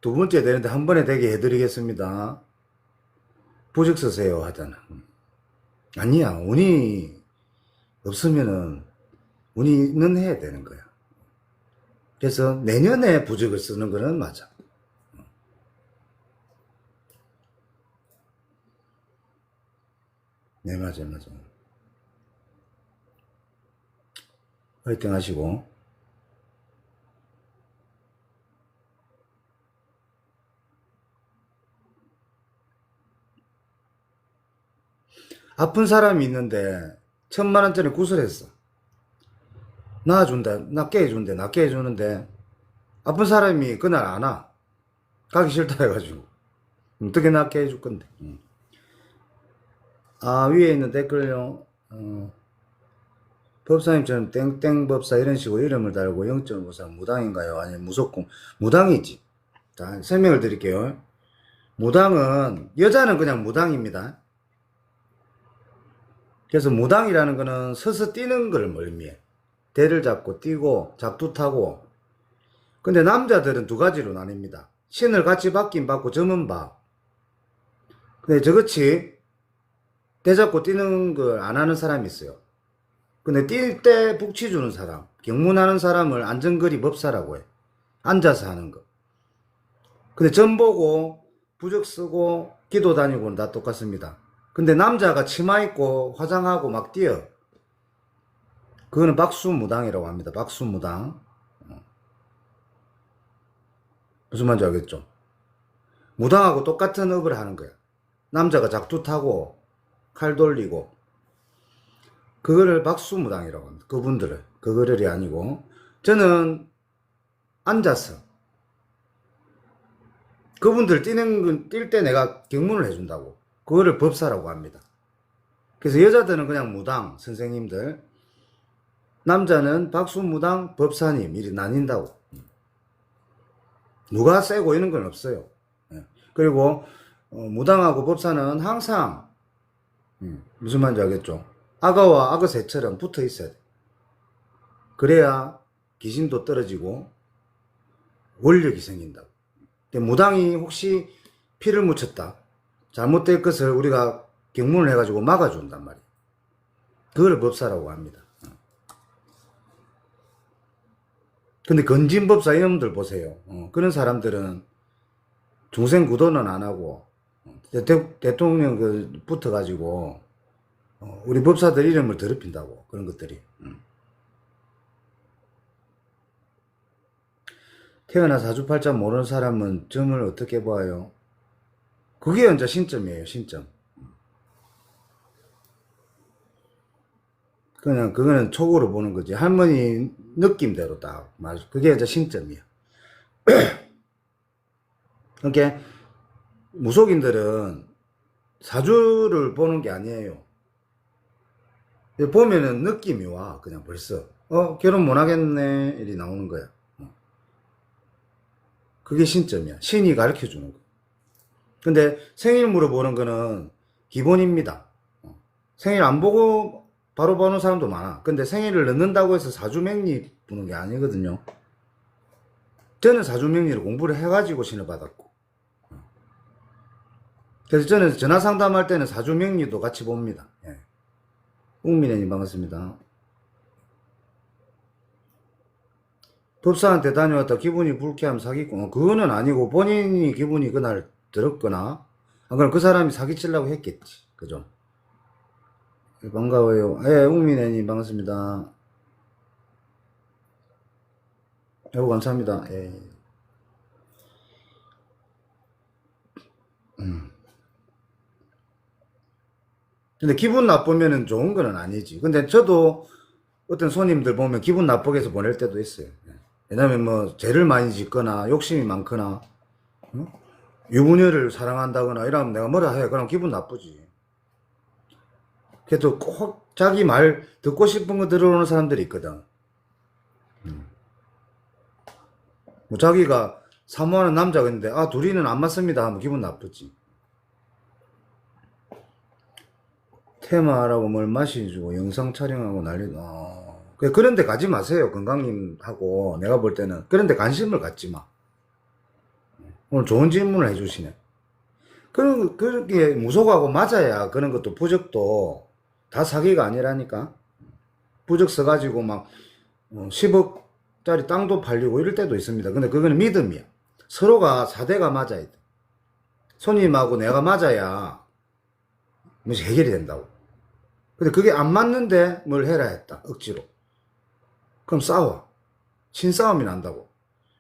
두 번째 되는데 한 번에 되게 해드리겠습니다. 부적 쓰세요 하잖아. 아니야. 운이 없으면은 운이 있는 해야 되는 거야. 그래서 내년에 부적을 쓰는 거는 맞아. 네, 맞아요, 맞아요. 화이팅 하시고. 아픈 사람이 있는데 1,000만 원짜리 구슬했어. 나아준다, 낫게 해준대, 낫게 해주는데 아픈 사람이 그날 안 와. 가기 싫다 해가지고. 어떻게 낫게 해줄 건데. 위에 있는 댓글요. 법사님처럼 땡땡 법사 이런 식으로 이름을 달고 0.54 무당인가요? 아니면 무속공? 무당이지. 자, 설명을 드릴게요. 무당은, 여자는 그냥 무당입니다. 그래서 무당이라는 거는 서서 뛰는 걸 의미해. 대를 잡고 뛰고 작두 타고. 근데 남자들은 두 가지로 나뉩니다. 신을 같이 받긴 받고 점은 봐. 근데 저같이 대 잡고 뛰는 걸 안 하는 사람이 있어요. 근데 뛸 때 북치 주는 사람, 경문하는 사람을 안전거리 법사라고 해. 앉아서 하는 거. 근데 점 보고 부적 쓰고 기도 다니고는 다 똑같습니다. 근데 남자가 치마 입고 화장하고 막 뛰어. 그거는 박수무당이라고 합니다. 박수무당. 무슨 말인지 알겠죠? 무당하고 똑같은 업을 하는 거야. 남자가 작두 타고 칼 돌리고. 그거를 박수무당이라고 합니다. 그분들을. 그거를이 아니고. 저는 앉아서 그분들 뛸 때 내가 경문을 해준다고. 그거를 법사라고 합니다. 그래서 여자들은 그냥 무당, 선생님들. 남자는 박수무당, 법사님, 이렇게 나뉜다고. 누가 세고 이런 건 없어요. 그리고, 무당하고 법사는 항상, 무슨 말인지 알겠죠? 악어와 악어새처럼 붙어 있어야 돼. 그래야 기신도 떨어지고 원력이 생긴다고. 근데 무당이 혹시 피를 묻혔다, 잘못될 것을 우리가 경문을 해가지고 막아준단 말이에요. 그걸 법사라고 합니다. 근데 건진법사 이놈들 보세요. 그런 사람들은 중생구도는 안 하고 대통령 붙어가지고 우리 법사들 이름을 더럽힌다고. 그런 것들이. 태어나 사주팔자 모르는 사람은 점을 어떻게 봐요? 그게 이제 신점이에요. 신점. 그냥 그거는 촉으로 보는 거지. 할머니 느낌대로 딱 맞아. 그게 이제 신점이야. 그러니까 무속인들은 사주를 보는 게 아니에요. 보면은 느낌이 와. 그냥 벌써 결혼 못 하겠네 이리 나오는 거야. 그게 신점이야. 신이 가르쳐 주는 거. 근데 생일 물어보는 거는 기본입니다. 생일 안 보고 바로 보는 사람도 많아. 근데 생일을 넣는다고 해서 사주명리 보는 게 아니거든요. 저는 사주명리를 공부를 해가지고 신을 받았고, 그래서 저는 전화 상담할 때는 사주명리도 같이 봅니다. 예. 웅민혜님 반갑습니다. 법사한테 다녀왔다 기분이 불쾌하면 사기꾼. 그거는 아니고 본인이 기분이 그날 들었거나, 안 그럼 그 사람이 사기치려고 했겠지. 그죠? 반가워요. 예, 웅민혜님 반갑습니다. 여보 감사합니다. 예. 근데 기분 나쁘면은 좋은 건 아니지. 근데 저도 어떤 손님들 보면 기분 나쁘게 해서 보낼 때도 있어요. 왜냐면 뭐 죄를 많이 짓거나 욕심이 많거나 유부녀를 사랑한다거나 이러면 내가 뭐라 해. 그럼 기분 나쁘지. 그래도 꼭 자기 말 듣고 싶은 거 들어오는 사람들이 있거든. 뭐 자기가 사모하는 남자가 있는데 둘이는 안 맞습니다 하면 기분 나쁘지. 테마라고 뭘 마시고 영상 촬영하고 그런 데 가지 마세요. 건강님하고 내가 볼 때는 그런 데 관심을 갖지 마. 오늘 좋은 질문을 해주시네. 그렇게 무속하고 맞아야 그런 것도 부적도 다 사기가 아니라니까. 부적 써가지고 막 10억짜리 땅도 팔리고 이럴 때도 있습니다. 근데 그거는 믿음이야. 서로가 사대가 맞아야 돼. 손님하고 내가 맞아야 무슨 해결이 된다고. 근데 그게 안 맞는데 뭘 해라 했다. 억지로. 그럼 싸워. 신싸움이 난다고.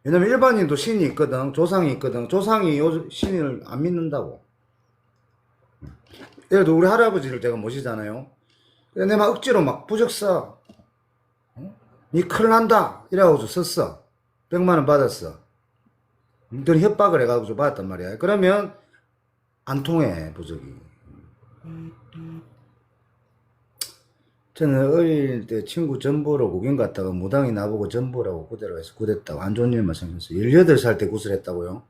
왜냐면 일반인도 신이 있거든. 조상이 있거든. 조상이 신을 안 믿는다고. 예를 들어 우리 할아버지를 제가 모시잖아요. 근데 막 억지로 막 부적 써. 니 큰일 난다. 이래가지고 썼어. 100만 원 받았어. 그런 협박을 해가지고 받았단 말이야. 그러면 안 통해, 부적이. 저는 어릴 때 친구 전보로 구경 갔다가 무당이 나보고 전보라고 구대로 해서 구댔다고 안 좋은 일만 생겼어요. 18살 때 구슬했다고요?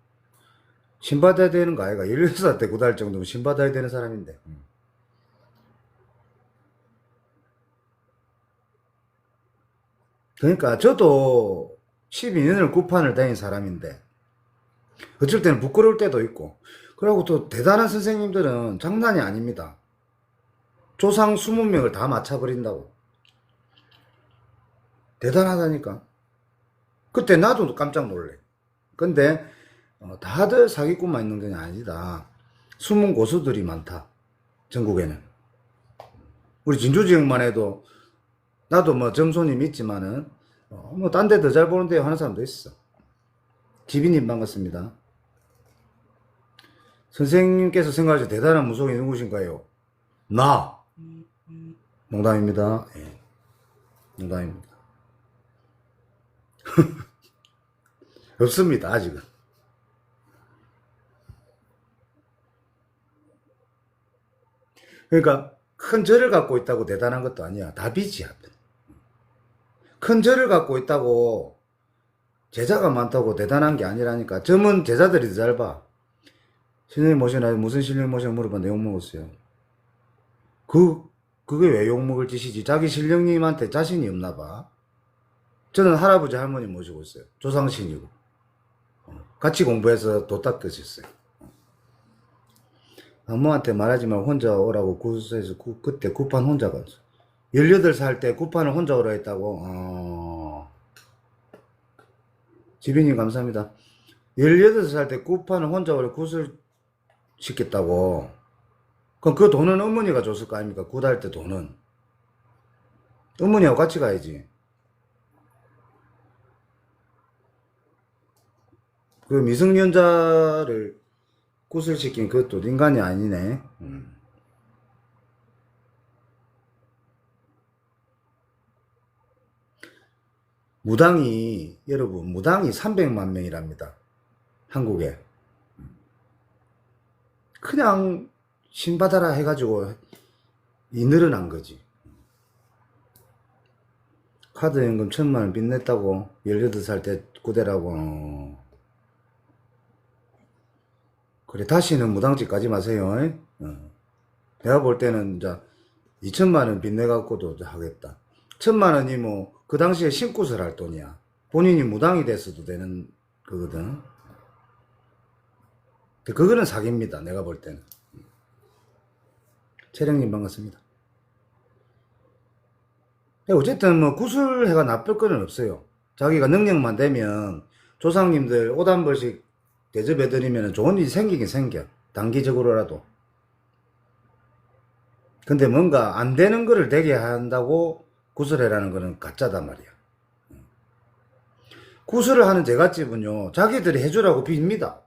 신받아야 되는 거 아이가? 16살 때 구달 정도면 신받아야 되는 사람인데. 그러니까 저도 12년을 구판을 다닌 사람인데 어쩔 때는 부끄러울 때도 있고, 그리고 또 대단한 선생님들은 장난이 아닙니다. 조상 20명을 다 맞춰버린다고. 대단하다니까. 그때 나도 깜짝 놀래. 근데 다들 사기꾼만 있는 게 아니다. 숨은 고수들이 많다. 전국에는. 우리 진주 지역만 해도 나도 뭐 점손님 있지만은 뭐 딴 데 더 잘 보는데 하는 사람도 있어. 지비님 반갑습니다. 선생님께서 생각하실 대단한 무속이 누구신가요? 나. 농담입니다. 예. 농담입니다. 없습니다, 아직은. 그러니까 큰 절을 갖고 있다고 대단한 것도 아니야. 다 빚이야. 큰 절을 갖고 있다고 제자가 많다고 대단한 게 아니라니까. 점은 제자들이 더 잘 봐. 신령이 모시나요? 무슨 신령이 모시나 물어봤는데 욕먹었어요. 그게 왜 욕먹을 짓이지? 자기 신령님한테 자신이 없나 봐. 저는 할아버지 할머니 모시고 있어요. 조상신이고. 같이 공부해서 도 닦으셨어요. 아무한테 말하지 말고 혼자 오라고 구에서 그때 구판 혼자 갔어. 18살 때 구판을 혼자 오라 했다고? 지빈님 감사합니다. 18살 때 구판을 혼자 오라 굿을 시켰다고. 그럼 그 돈은 어머니가 줬을 거 아닙니까? 굿할 때 돈은. 어머니하고 같이 가야지. 그 미성년자를 굿을 시킨 그것도 인간이 아니네. 무당이, 여러분, 무당이 300만 명이랍니다. 한국에. 그냥 신받아라 해가지고 이 늘어난 거지. 카드 연금 1000만원 빚냈다고 18살 때 구대라고. 그래 다시는 무당집 가지 마세요. 내가 볼 때는 이제 2000만원 빚내갖고도 하겠다. 1000만원이 뭐 그 당시에 신굿을 할 돈이야. 본인이 무당이 됐어도 되는 거거든. 그거는 사기입니다. 내가 볼 때는. 채령님 반갑습니다. 어쨌든 뭐 구슬해가 나쁠 거는 없어요. 자기가 능력만 되면 조상님들 옷 한 벌씩 대접해드리면 좋은 일이 생기긴 생겨. 단기적으로라도. 근데 뭔가 안 되는 거를 되게 한다고 구슬해라는 거는 가짜단 말이야. 구슬을 하는 제갓집은요, 자기들이 해주라고 빕니다.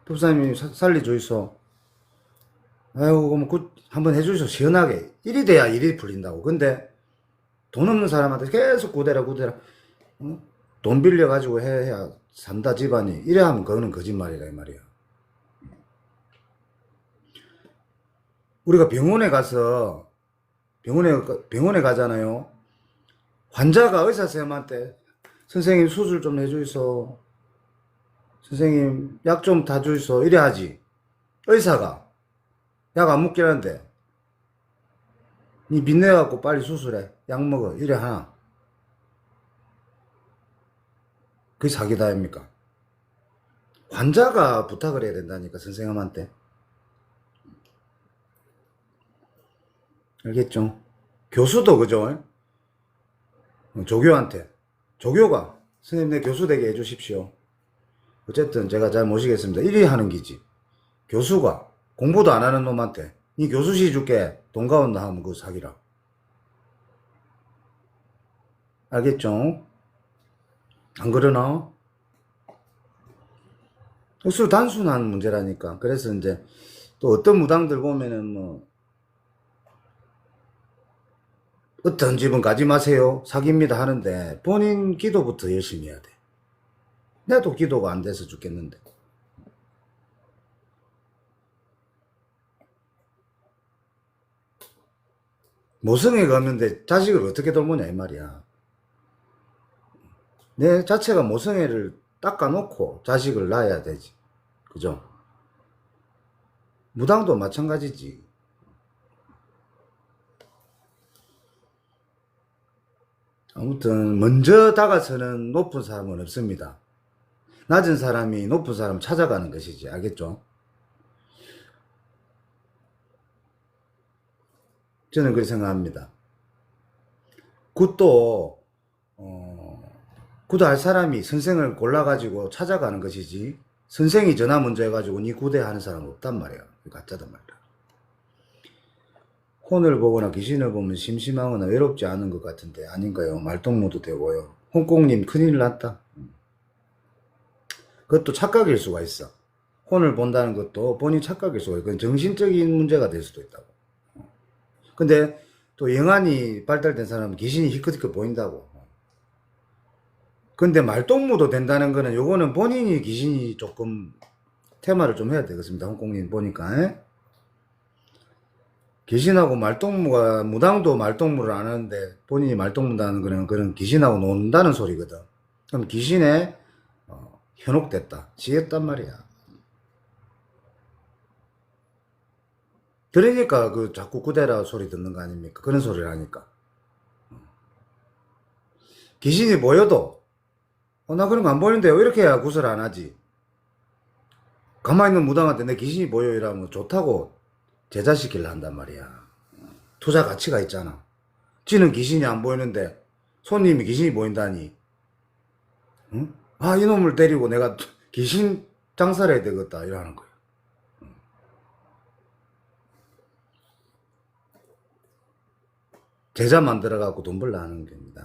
법사님이 살리주이소. 아이고, 그럼 한번 해주이소. 시원하게. 일이 돼야 일이 풀린다고. 근데 돈 없는 사람한테 계속 구대라. 돈 빌려가지고 해야 산다 집안이. 이래 하면 그거는 거짓말이라 이 말이야. 우리가 병원에 가서 병원에 가잖아요. 환자가 의사 선생님한테 선생님 수술 좀 해주이소. 선생님 약 좀 다 주이소. 이래 하지. 의사가 약 안 먹기라는데 니 빚내갖고 빨리 수술해. 약 먹어. 이래 하나. 그게 사기다 아닙니까? 환자가 부탁을 해야 된다니까 선생님한테. 알겠죠? 교수도 그죠? 조교한테. 조교가 선생님 내 교수 되게 해주십시오. 어쨌든 제가 잘 모시겠습니다. 이리 하는 기지. 교수가 공부도 안 하는 놈한테 니 교수시 줄게 돈 가온다 하면 그거 사기라. 알겠죠? 안 그러나? 억수로 단순한 문제라니까. 그래서 이제 또 어떤 무당들 보면은 뭐 어떤 집은 가지 마세요. 사기입니다 하는데 본인 기도부터 열심히 해야 돼. 나도 기도가 안 돼서 죽겠는데. 모성애 가면데 자식을 어떻게 돌보냐 이 말이야. 내 자체가 모성애를 닦아놓고 자식을 낳아야 되지. 그죠? 무당도 마찬가지지. 아무튼 먼저 다가서는 높은 사람은 없습니다. 낮은 사람이 높은 사람 찾아가는 것이지. 알겠죠? 저는 그렇게 생각합니다. 굿도 굿할 사람이 선생을 골라가지고 찾아가는 것이지 선생이 전화 먼저 해가지고 니 구대 하는 사람은 없단 말이야. 가짜단 말이야. 혼을 보거나 귀신을 보면 심심하거나 외롭지 않은 것 같은데 아닌가요? 말동무도 되고요. 홍콩님 큰일 났다. 그것도 착각일 수가 있어. 혼을 본다는 것도 본인 착각일 수가 있고 그건 정신적인 문제가 될 수도 있다고. 근데 또 영안이 발달된 사람은 귀신이 희끗희끗 보인다고. 근데 말동무도 된다는 거는 요거는 본인이 귀신이 조금 테마를 좀 해야 되겠습니다. 홍콩님 보니까. 귀신하고 말동무가 무당도 말동무를 안 하는데 본인이 말동무다는 거는 그런 귀신하고 논다는 소리거든. 그럼 귀신에 현혹됐다. 지었단 말이야. 들으니까 그 자꾸 구대라 소리 듣는 거 아닙니까? 그런 소리를 하니까. 귀신이 보여도, 나 그런 거 안 보이는데요. 이렇게 해야 구설 안 하지. 가만히 있는 무당한테 내 귀신이 보여 이러면 좋다고 제자시키려 한단 말이야. 투자 가치가 있잖아. 지는 귀신이 안 보이는데 손님이 귀신이 보인다니. 응? 아, 이놈을 데리고 내가 귀신 장사를 해야 되겠다 이러는 거야. 제자 만들어갖고 돈 벌라 하는 겁니다.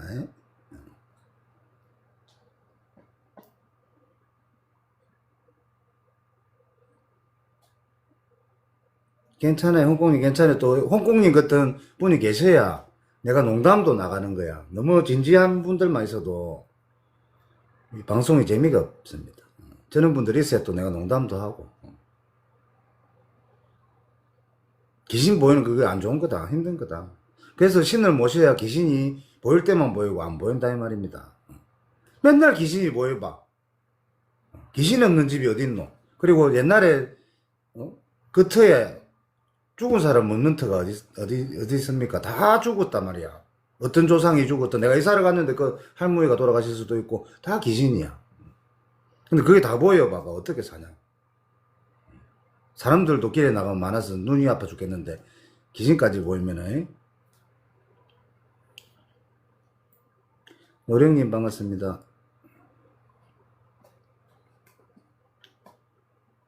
괜찮아요. 홍콩님 괜찮아요. 또 홍콩님 같은 분이 계셔야 내가 농담도 나가는 거야. 너무 진지한 분들만 있어도 이 방송이 재미가 없습니다. 저런 분들이 있어야 또 내가 농담도 하고. 귀신 보이는 그게 안 좋은 거다. 힘든 거다. 그래서 신을 모셔야 귀신이 보일 때만 보이고 안 보인다 이 말입니다. 맨날 귀신이 보여봐. 귀신 없는 집이 어딨노? 그리고 옛날에 그 터에 죽은 사람 없는 터가 어디 있습니까? 다 죽었단 말이야. 어떤 조상이 죽었던, 내가 이사를 갔는데 그 할머니가 돌아가실 수도 있고, 다 귀신이야. 근데 그게 다 보여봐가 어떻게 사냐. 사람들도 길에 나가면 많아서 눈이 아파 죽겠는데, 귀신까지 보이면은. 노령님 반갑습니다.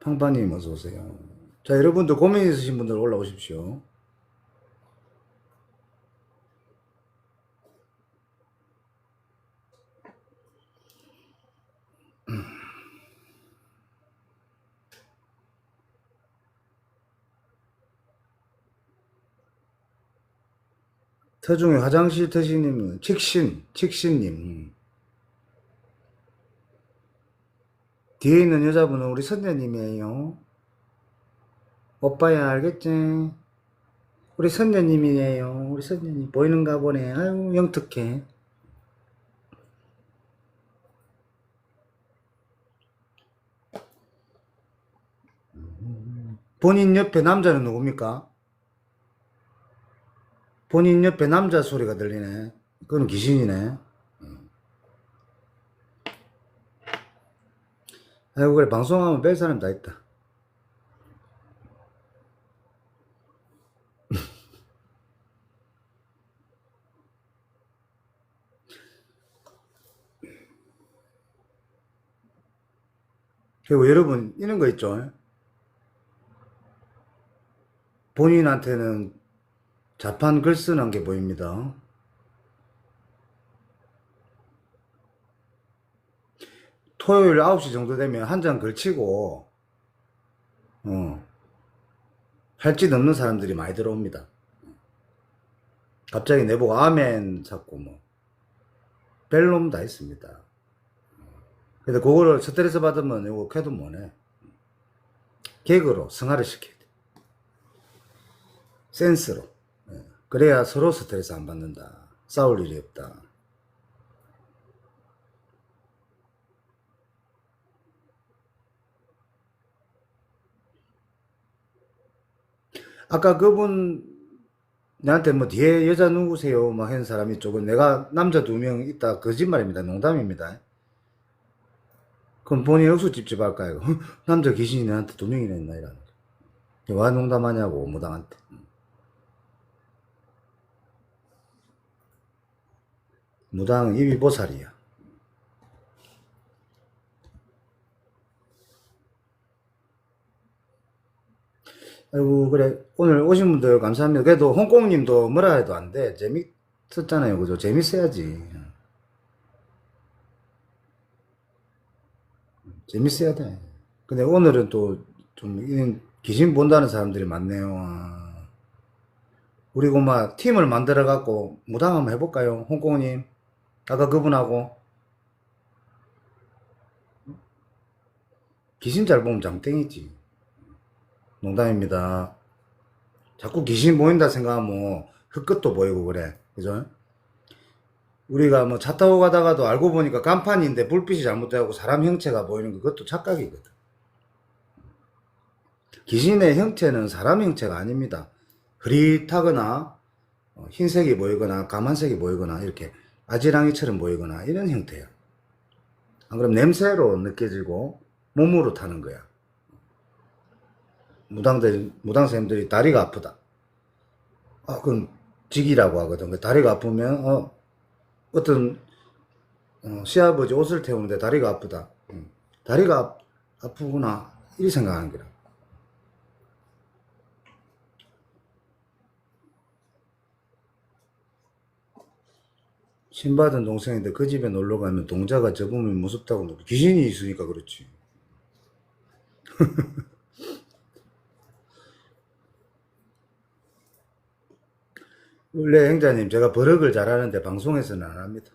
팡파님 어서오세요. 자, 여러분들 고민 있으신 분들 올라오십시오. 터중에 화장실 터시님은 칙신님. 뒤에 있는 여자분은 우리 선녀님이에요. 오빠야, 알겠지? 우리 선녀님이에요. 우리 선녀님. 보이는가 보네. 아유, 영특해. 본인 옆에 남자는 누굽니까? 본인 옆에 남자 소리가 들리네. 그건 귀신이네. 아이고, 그래. 방송하면 뺄 사람 다 있다. 그리고 여러분, 이런 거 있죠? 본인한테는 자판 글 쓰는 게 보입니다. 토요일 9시 정도 되면 한 장 걸치고, 할 짓 없는 사람들이 많이 들어옵니다. 갑자기 내보고 아멘 찾고 뭐, 벨놈 다 있습니다. 근데 그거를 스트레스 받으면 이거 캐도 뭐네. 개그로 승화를 시켜야 돼. 센스로. 그래야 서로 스트레스 안 받는다. 싸울 일이 없다. 아까 그분 나한테 뭐 뒤에 여자 누구세요? 막 한 사람이 쪽은 내가 남자 2명 있다. 거짓말입니다. 농담입니다. 그럼 본인 억수 찝찝할까요? 남자 귀신이 나한테 2명이나 있나 이러는 거. 와 농담하냐고 무당한테. 무당은 입이 보살이야. 아이고 그래 오늘 오신 분들 감사합니다. 그래도 홍콩님도 뭐라 해도 안 돼. 재밌었잖아요. 그죠? 재밌어야지. 재밌어야 돼. 근데 오늘은 또 좀 귀신 본다는 사람들이 많네요. 우리 고마 팀을 만들어 갖고 무당 한번 해볼까요? 홍콩님 아까 그분하고 귀신 잘 보면 장땡이지. 농담입니다. 자꾸 귀신 보인다 생각하면 흙끝도 보이고 그래. 그죠? 우리가 뭐 차 타고 가다가도 알고 보니까 간판인데 불빛이 잘못되고 사람 형체가 보이는 거 그것도 착각이거든. 귀신의 형체는 사람 형체가 아닙니다. 흐릿하거나 흰색이 보이거나 까만색이 보이거나 이렇게 아지랑이처럼 보이거나 이런 형태야. 안 그럼 냄새로 느껴지고 몸으로 타는 거야. 무당쌤들이 다리가 아프다. 그건 직이라고 하거든. 다리가 아프면 어떤 시아버지 옷을 태우는데 다리가 아프다. 다리가 아프구나 이 생각하는 거야. 신받은 동생인데 그 집에 놀러 가면 동자가 접으면 무섭다고 귀신이 있으니까 그렇지. 원래 행자님 제가 버럭을 잘하는데 방송에서는 안 합니다.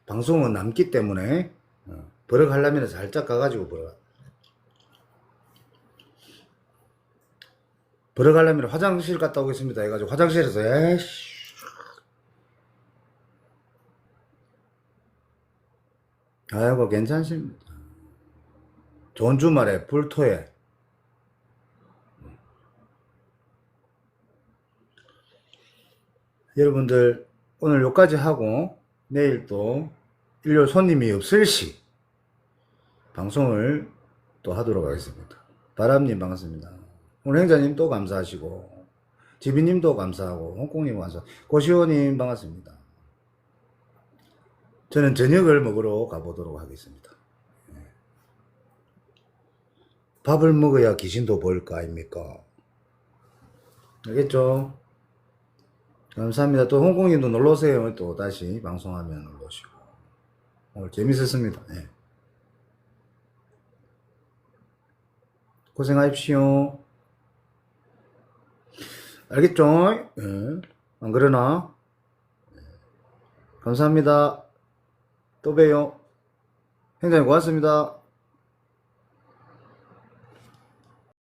방송은 남기 때문에 버럭 하려면 살짝 가가지고 버럭 하려면 화장실 갔다 오겠습니다 해가지고 화장실에서 에이씨 아이고 괜찮습니다. 좋은 주말에 불토에 여러분들 오늘 여기까지 하고 내일 또 일요일 손님이 없을 시 방송을 또 하도록 하겠습니다. 바람님 반갑습니다. 오늘 행자님 또 감사하시고 지비님도 감사하고 홍콩님 감사하고 고시호님 반갑습니다. 저는 저녁을 먹으러 가보도록 하겠습니다. 밥을 먹어야 귀신도 보일 거 아닙니까? 알겠죠? 감사합니다. 또 홍콩님도 놀러오세요. 또 다시 방송하면 놀러오시고. 오늘 재밌었습니다. 네. 고생하십시오. 알겠죠? 네. 안 그러나? 네. 감사합니다. 또 봬요. 행장님 고맙습니다.